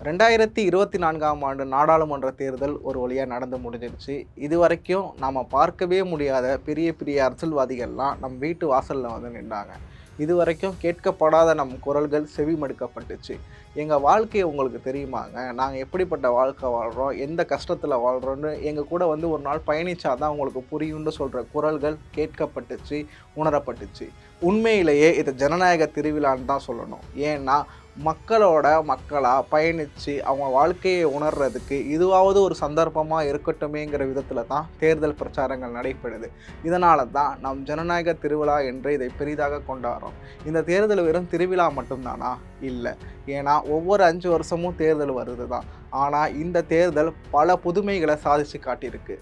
2024ஆம் ஆண்டு நாடாளுமன்ற தேர்தல் ஒரு வழியா நடந்து முடிஞ்சிருச்சு. இதுவரைக்கும் நாம பார்க்கவே முடியாத பெரிய பெரிய அரசியல்வாதிகள்லாம் நம் வீட்டு வாசல்ல வந்து நின்னாங்க. இதுவரைக்கும் கேட்கப்படாத நம் குரல்கள் செவிமடுக்கப்பட்டுச்சு. எங்க வாழ்க்கை உங்களுக்கு தெரியுமாங்க? நாங்க எப்படிப்பட்ட வாழ்க்கை வாழ்றோம்? எந்த கஷ்டத்துல வாழ்றோம்னு எங்க கூட வந்து ஒரு நாள் பயணிச்சா தான் உங்களுக்கு புரியும்னு சொல்ற குரல்கள் கேட்கப்பட்டுச்சு, உணரப்பட்டுச்சு. உண்மையிலேயே இது ஜனநாயக திருவிழான்னு தான் சொல்லணும். ஏன்னா மக்களோட மக்களா பயணிச்சு அவங்க வாழ்க்கையை உணர்றதுக்கு இதுவாவது ஒரு சந்தர்ப்பமா இருக்கட்டுமேங்கிற விதத்துல தான் தேர்தல் பிரச்சாரங்கள் நடைபெறுது. இதனால தான் நம் ஜனநாயக திருவிழா என்று இதை பெரிதாக கொண்டாடுறோம். இந்த தேர்தல் வெறும் திருவிழா மட்டும்தானா? இல்லை. ஏன்னா ஒவ்வொரு 5 வருஷமும் தேர்தல் வருது தான். ஆனால் இந்த தேர்தல் பல புதுமைகளை சாதிச்சு காட்டியிருக்கு.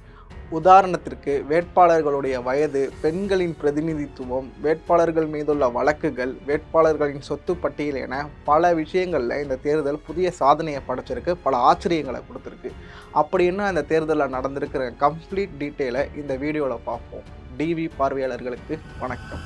உதாரணத்திற்கு வேட்பாளர்களுடைய வயது, பெண்களின் பிரதிநிதித்துவம், வேட்பாளர்கள் மீதுள்ள வழக்குகள், வேட்பாளர்களின் சொத்து பட்டியல் என பல விஷயங்களில் இந்த தேர்தல் புதிய சாதனையை படைச்சிருக்கு, பல ஆச்சரியங்களை கொடுத்துருக்கு. அப்படின்னு அந்த தேர்தலில் நடந்திருக்கிற கம்ப்ளீட் டீட்டெயிலை இந்த வீடியோவில் பார்ப்போம். டிவி பார்வையாளர்களுக்கு வணக்கம்.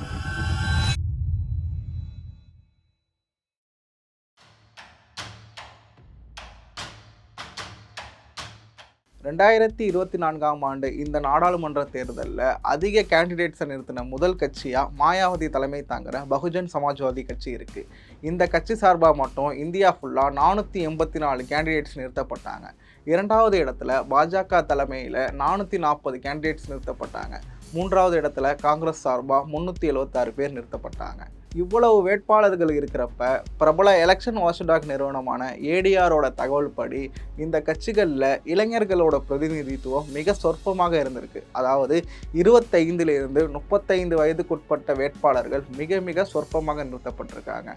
2024ஆம் ஆண்டு இந்த நாடாளுமன்ற தேர்தலில் அதிக கேண்டிடேட்ஸை நிறுத்தின முதல் கட்சியாக மாயாவதி தலைமை தாங்குகிற பகுஜன் சமாஜ்வாதி கட்சி இருக்குது. இந்த கட்சி சார்பாக மட்டும் இந்தியா ஃபுல்லாக 484 கேண்டிடேட்ஸ் நிறுத்தப்பட்டாங்க. இரண்டாவது இடத்துல பாஜக தலைமையில் 440 கேண்டிடேட்ஸ் நிறுத்தப்பட்டாங்க. மூன்றாவது இடத்துல காங்கிரஸ் சார்பாக 376 பேர் நிறுத்தப்பட்டாங்க. இவ்வளவு வேட்பாளர்கள் இருக்கிறப்ப பிரபல எலெக்ஷன் வாட்ச்டாக் நிறுவனமான ஏடிஆரோட தகவல் படி இந்த கட்சிகளில் இளைஞர்களோட பிரதிநிதித்துவம் மிக சொற்பமாக இருந்திருக்கு. அதாவது 25லிருந்து 35 வயதுக்குட்பட்ட வேட்பாளர்கள் மிக மிக சொற்பமாக நிறுத்தப்பட்டிருக்காங்க.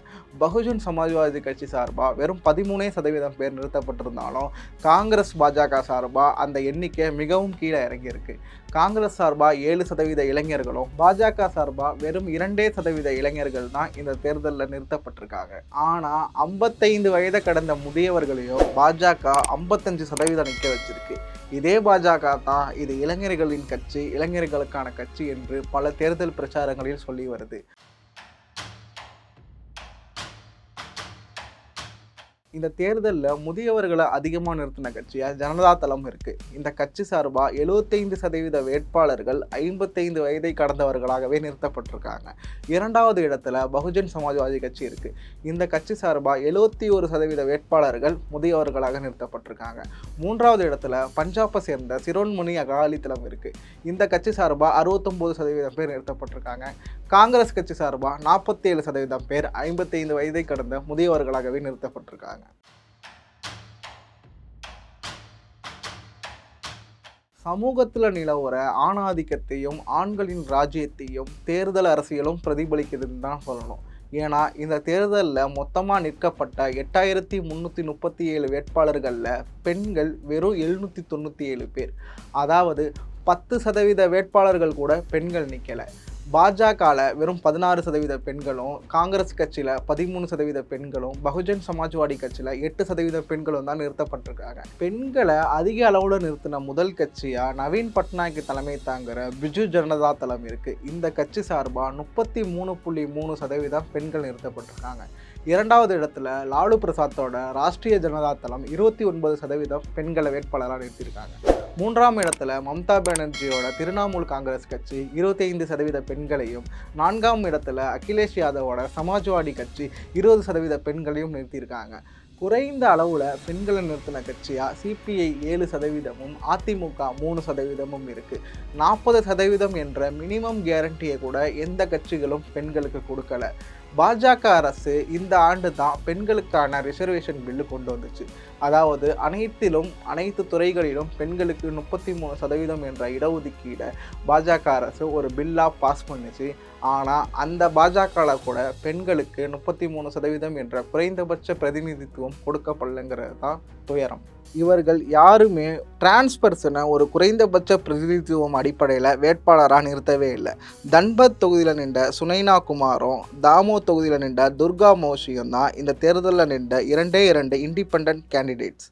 பகுஜன் சமாஜ்வாதி கட்சி சார்பாக வெறும் 13% பேர் நிறுத்தப்பட்டிருந்தாலும் காங்கிரஸ் பாஜக சார்பாக அந்த எண்ணிக்கை மிகவும் கீழே இறங்கியிருக்கு. காங்கிரஸ் சார்பாக 7% இளைஞர்களும் பாஜக சார்பாக வெறும் 2% இளைஞர்கள் தான் இந்த தேர்தலில் நிறுத்தப்பட்டிருக்காங்க. ஆனால் 55 வயதை கடந்த முதியவர்களையும் பாஜக 55% நிற்க வச்சிருக்கு. இதே பாஜக தான் இது இளைஞர்களின் கட்சி, இளைஞர்களுக்கான கட்சி என்று பல தேர்தல் பிரச்சாரங்களில் சொல்லி வருது. இந்த தேர்தலில் முதியவர்களை அதிகமாக நிறுத்தின கட்சியாக ஜனதா தளம் இருக்குது. இந்த கட்சி சார்பாக 75% வேட்பாளர்கள் 55 வயதை கடந்தவர்களாகவே நிறுத்தப்பட்டிருக்காங்க. இரண்டாவது இடத்துல பகுஜன் சமாஜ்வாதி கட்சி இருக்குது. இந்த கட்சி சார்பாக 71% வேட்பாளர்கள் முதியவர்களாக நிறுத்தப்பட்டிருக்காங்க. மூன்றாவது இடத்துல பஞ்சாபை சேர்ந்த சிரோன்மணி அகாலி தளம் இருக்குது. இந்த கட்சி சார்பாக 69% பேர் நிறுத்தப்பட்டிருக்காங்க. காங்கிரஸ் கட்சி சார்பாக 47% பேர் 55 வயதை கடந்த முதியவர்களாகவே நிறுத்தப்பட்டிருக்காங்க. சமூகத்தில் நிலவுற ஆணாதிக்கத்தையும் ஆண்களின் ராஜ்யத்தையும் தேர்தல் அரசியலும் பிரதிபலிக்குதுன்னு தான் சொல்லணும். ஏன்னா இந்த தேர்தலில் மொத்தமாக நிற்கப்பட்ட 8337 வேட்பாளர்களில் பெண்கள் வெறும் 797 பேர். அதாவது 10% வேட்பாளர்கள் கூட பெண்கள் நிற்கலை. பாஜகவில் வெறும் 16% பெண்களும், காங்கிரஸ் கட்சியில் 13% பெண்களும், பகுஜன் சமாஜ்வாடி கட்சியில் 8% பெண்களும் தான் நிறுத்தப்பட்டிருக்காங்க. பெண்களை அதிக அளவில் நிறுத்தின முதல் கட்சியாக நவீன் பட்நாயக் தலைமை தாங்குகிற பிஜு ஜனதா தளம் இருக்குது. இந்த கட்சி சார்பாக 33.3% பெண்கள் நிறுத்தப்பட்டிருக்காங்க. இரண்டாவது இடத்துல லாலு பிரசாத்தோட ராஷ்ட்ரிய ஜனதா தளம் 29% பெண்களை வேட்பாளராக நிறுத்தியிருக்காங்க. மூன்றாம் இடத்துல மம்தா பானர்ஜியோட திரிணாமுல் காங்கிரஸ் கட்சி 25% பெண்களையும், நான்காம் இடத்துல அகிலேஷ் யாதவோட சமாஜ்வாடி கட்சி 20% பெண்களையும் நிறுத்தியிருக்காங்க. குறைந்த அளவில் பெண்களை நிறுத்தின கட்சியாக சிபிஐ 7%, அதிமுக 3% இருக்குது. 40% என்ற மினிமம் கேரண்டியை கூட எந்த கட்சிகளும் பெண்களுக்கு கொடுக்கல. பாஜக அரசு இந்த ஆண்டு தான் பெண்களுக்கான ரிசர்வேஷன் பில்லு கொண்டு வந்துச்சு. அதாவது அனைத்து துறைகளிலும் பெண்களுக்கு 33% என்ற இடஒதுக்கீடை பாஜக அரசு ஒரு பில்லாக பாஸ் பண்ணிச்சு. ஆனால் அந்த பாஜகவில் கூட பெண்களுக்கு 33% என்ற குறைந்தபட்ச பிரதிநிதித்துவம் கொடுக்கப்படலைங்கிறது தான் துயரம். இவர்கள் யாருமே டிரான்ஸ்பர்சனை ஒரு குறைந்தபட்ச பிரதிநிதித்துவம் அடிப்படையில் வேட்பாளராக நிறுத்தவே இல்லை. தன்பத் தொகுதியில் நின்ற சுனைனா குமாரும், தாமோ தொகுதியில் நின்ற துர்கா மோஷியும் தான் இந்த தேர்தலில் நின்ற 2 இண்டிபெண்டன்ட் கேண்டிடேட்ஸ்.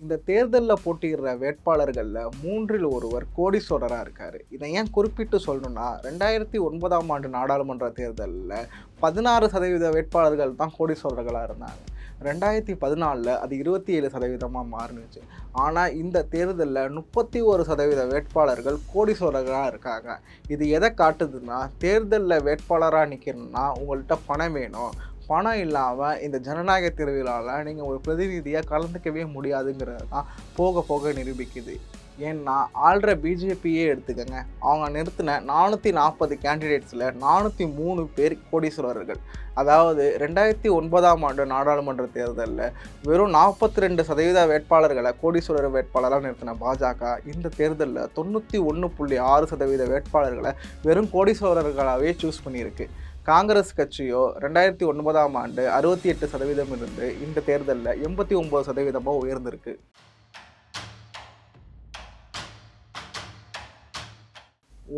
இந்த தேர்தலில் போட்டியிடுற வேட்பாளர்களில் மூன்றில் ஒருவர் கோடீஸ்வரராக இருக்கார். இதை ஏன் குறிப்பிட்டு சொல்லணும்னா 2009ஆம் ஆண்டு நாடாளுமன்ற தேர்தலில் 16% வேட்பாளர்கள் தான் கோடீஸ்வரர்களாக இருந்தாங்க. 2014 அது 27% மாறுனுச்சு. ஆனால் இந்த தேர்தலில் 31% வேட்பாளர்கள் கோடீஸ்வரர்களாக இருக்காங்க. இது எதை காட்டுதுன்னா, தேர்தலில் வேட்பாளராக நிற்கணும்னா உங்கள்கிட்ட பணம் வேணும். பணம் இல்லாமல் இந்த ஜனநாயக திருவிழாவில் நீங்கள் ஒரு பிரதிநிதியாக கலந்துக்கவே முடியாதுங்கிறது தான் போக போக நிரூபிக்குது. ஏன்னா ஆள்ற பிஜேபியே எடுத்துக்கங்க, அவங்க நிறுத்தின 440 கேண்டிடேட்ஸில் 403 பேர் கோடீஸ்வரர்கள். அதாவது 2009ஆம் ஆண்டு நாடாளுமன்ற தேர்தலில் வெறும் 42% வேட்பாளர்களை கோடீஸ்வரர் வேட்பாளராக நிறுத்தின பாஜக இந்த தேர்தலில் 91.6% வேட்பாளர்களை வெறும் கோடீஸ்வரர்களாகவே சூஸ் பண்ணியிருக்கு. காங்கிரஸ் கட்சியோ 2009ஆம் ஆண்டு 68% இருந்து இந்த தேர்தலில் 89% உயர்ந்திருக்கு.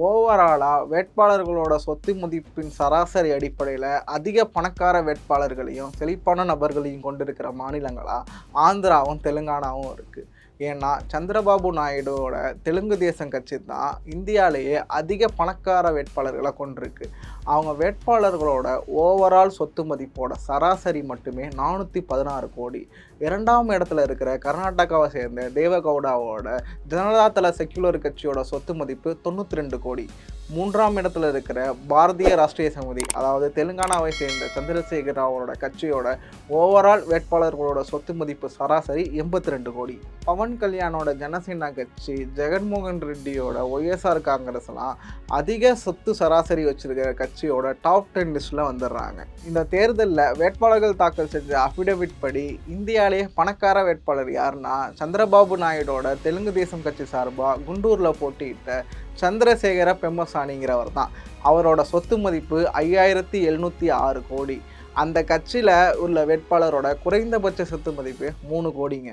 ஓவராலாக வேட்பாளர்களோட சொத்து மதிப்பின் சராசரி அடிப்படையில் அதிக பணக்கார வேட்பாளர்களையும் செழிப்பான நபர்களையும் கொண்டிருக்கிற மாநிலங்களாக ஆந்திராவும் தெலுங்கானாவும் இருக்குது. ஏன்னா சந்திரபாபு நாயுடுவோட தெலுங்கு தேசம் கட்சி தான் இந்தியாவிலேயே அதிக பணக்கார வேட்பாளர்களை கொண்டிருக்கு. அவங்க வேட்பாளர்களோட ஓவரால் சொத்து மதிப்போட சராசரி மட்டுமே 416 கோடி. இரண்டாம் இடத்துல இருக்கிற கர்நாடகாவை சேர்ந்த தேவகவுடாவோட ஜனதாதள செக்யுலர் கட்சியோட சொத்து மதிப்பு 92 கோடி. மூன்றாம் இடத்துல இருக்கிற பாரதிய ராஷ்டிரிய சமிதி, அதாவது தெலுங்கானாவை சேர்ந்த சந்திரசேகர ராவோட கட்சியோட ஓவரால் வேட்பாளர்களோட சொத்து மதிப்பு சராசரி 82 கோடி. பவன் கல்யாணோட ஜனசேனா கட்சி, ஜெகன்மோகன் ரெட்டியோட ஒய்எஸ்ஆர் காங்கிரஸ்லாம் அதிக சொத்து சராசரி வச்சிருக்கிற கட்சியோட டாப் 10 லிஸ்ட்டில் வந்துடுறாங்க. இந்த தேர்தலில் வேட்பாளர்கள் தாக்கல் செஞ்ச அஃபிடவிட் படி இந்தியாவிலேயே பணக்கார வேட்பாளர் யாருன்னா சந்திரபாபு நாயுடோட தெலுங்கு தேசம் கட்சி சார்பாக குண்டூரில் போட்டியிட்ட சந்திரசேகர பெம்மசானிங்கிறவர் தான். அவரோட சொத்து மதிப்பு 5706 கோடி. அந்த கட்சியில் உள்ள வேட்பாளரோட குறைந்தபட்ச சொத்து மதிப்பு 3 கோடிங்க.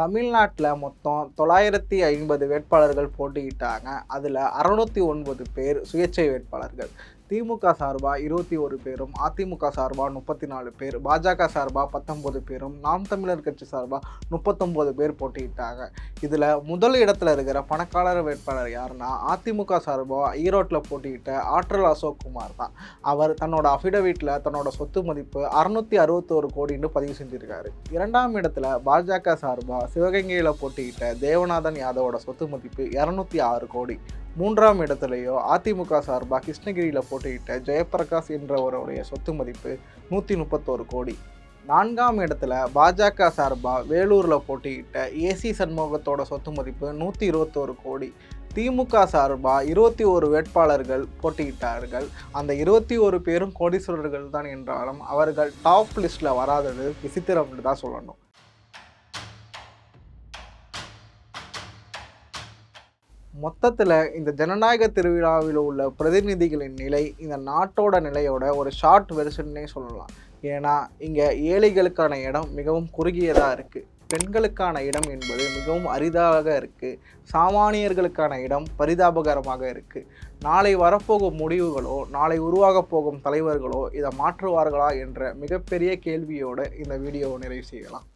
தமிழ்நாட்டில் மொத்தம் 950 வேட்பாளர்கள் போட்டியிட்டாங்க. அதில் 609 பேர் சுயேட்சை வேட்பாளர்கள். திமுக சார்பாக 21 பேரும், அதிமுக சார்பாக 34 பேர், பாஜக சார்பாக 19 பேரும், நாம் தமிழர் கட்சி சார்பாக 39 பேர் போட்டியிட்டாங்க. இதில் முதல் இடத்துல இருக்கிற பணக்காரர் வேட்பாளர் யாருன்னா அதிமுக சார்பாக ஈரோட்டில் போட்டியிட்ட ஆற்றல் அசோக் குமார் தான். அவர் தன்னோட அஃபிடவிட்டில் தன்னோட சொத்து மதிப்பு 661 கோடின்னு பதிவு செஞ்சுருக்காரு. இரண்டாம் இடத்துல பாஜக சார்பாக சிவகங்கையில் போட்டியிட்ட தேவநாதன் யாதவோட சொத்து மதிப்பு 206 கோடி. மூன்றாம் இடத்துலையோ அதிமுக சார்பாக கிருஷ்ணகிரியில் போட்டியிட்ட ஜெயபிரகாஷ் என்றவருடைய சொத்து மதிப்பு 131 கோடி. நான்காம் இடத்துல பாஜக சார்பாக வேலூரில் போட்டியிட்ட ஏசி சண்முகத்தோட சொத்து மதிப்பு 121 கோடி. திமுக சார்பாக 21 வேட்பாளர்கள் போட்டியிட்டார்கள். அந்த 21 பேரும் கோடீஸ்வரர்கள் தான் என்றாலும் அவர்கள் டாப் லிஸ்ட்டில் வராதது விசித்திரம்னு தான் சொல்லணும். மொத்தத்தில் இந்த ஜனநாயக திருவிழாவில் உள்ள பிரதிநிதிகளின் நிலை இந்த நாட்டோட நிலையோட ஒரு ஷார்ட் வெர்ஷன்னே சொல்லலாம். ஏன்னா இங்கே ஏழைகளுக்கான இடம் மிகவும் குறுகியதாக இருக்குது, பெண்களுக்கான இடம் என்பது மிகவும் அரிதாக இருக்குது, சாமானியர்களுக்கான இடம் பரிதாபகரமாக இருக்குது. நாளை வரப்போகும் முடிவுகளோ நாளை உருவாக போகும் தலைவர்களோ இதை மாற்றுவார்களா என்ற மிகப்பெரிய கேள்வியோடு இந்த வீடியோவை நிறைவு செய்யலாம்.